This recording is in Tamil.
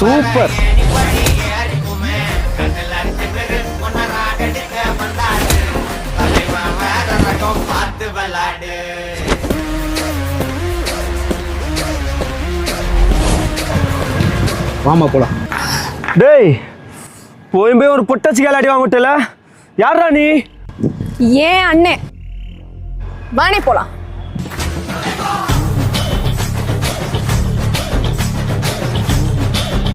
சூப்பர். வாமா போலாம். டேய் போய் ஒரு பொட்டாச்சி காலாடி வாங்க விட்டல. யாரா நீ? ஏன் அண்ணே, வானே போலாம்.